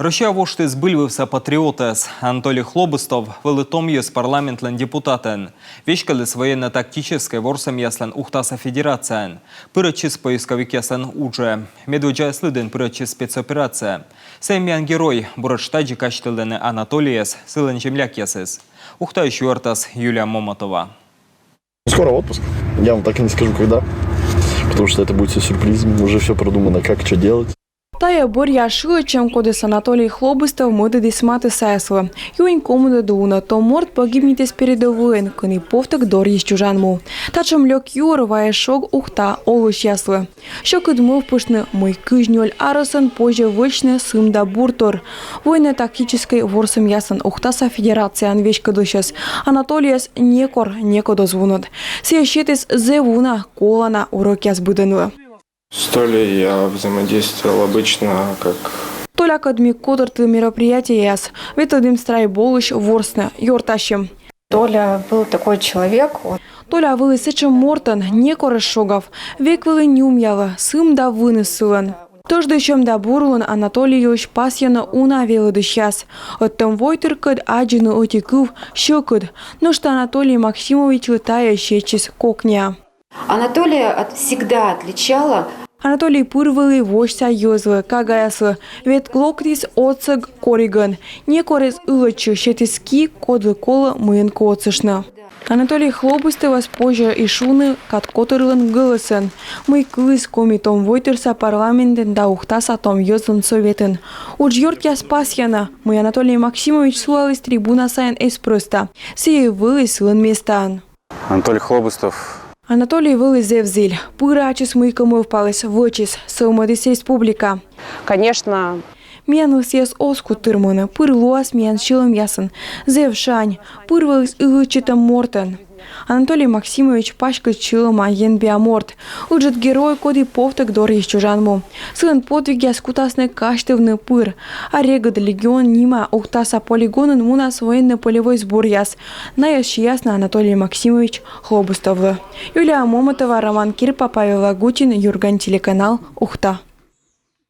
Роща вошти збильвився патріотес. Анатолій Хлобыстов вылетом ес парламентлен депутатен. Вешкалес военно-тактической ворсом яслен Ухтаса федерациян. Пырычис поисковик яслен уже. Медведжай слыден пырычис спецоперация. Семьян герой Бураштаджи качтылдены Анатолиес сылын земляк ясыз. Ухта еще артас Юлия Моматова. Скоро отпуск. Я вам так и не скажу, когда. Потому что это будет все сюрпризом. Уже все продумано, как, что делать. Тая боря шила, чем кодес Анатолій Хлобыстов моди десмати сесли. Юень комуде дуна, то морд погибнітесь передовин, кони повтик дор їщужанму. Та чим льок юр ває шок ухта олуш ясли. Що кидмов пишне мой кижнюль аросан позже вичне симда буртор. Войне тактической ворсом ясен Ухтаса федерациян вещь кадущас. Анатоліяс неко дозвонот. Сіящитис зевуна колана урок яс буденуе. С Толей я взаимодействовал обычно как... Толя кадми кодерты мероприятия яс. Ветодим страй болыш ворсне йортащим. Толя был такой человек. Толя вылысычем мортан, не корешогов. Веквелы не умяла, сым да вынесылан. Тож дощем да бурлан Анатолийович пасьяна уна велыды щас. Оттом войтыр кыд аджины отекыв щекыд. Но что Анатолий Максимович летая щечис кокня. Анатолия всегда отличала. Анатолий пырвылый вождь юзлы, кагаяслы, вет глоктис оцег кориган, не корез ылычы, щетиски кодлы кола мыен коцышна. Анатолий Хлобыстов позже и шуны каткотырлын гылысын. Мы кылыс комитом войтырса парламентен да ухтаса том юзлын советын. Уж йорт я спасьяна, мы Анатолий Максимович суалыс трибуна сайын эспроста. Сие вылыс лын местан. Анатолий Хлобыстов. Анатолий вылез зевзиль. Пырачис мыйкамы впалась вочис, Саумадис республика. Конечно. Мен лысес оску тырманы, пыр луас мен шилым ясын. Зев шань, пыр вылез ылычитам мортен. Анатолий Максимович пачкает чилома ен биоморт. Уджет герой коди повтек дор ещужанму. Сын подвиг я скутасный каштевный пыр. А регод легион нима ухтаса полигонен мунас военно-полевой сбор яс. Наящ ясно Анатолий Максимович Хлобыстов. Юлия Моматова, Роман Кирпа, Павел Лагутин, Юрган, телеканал Ухта.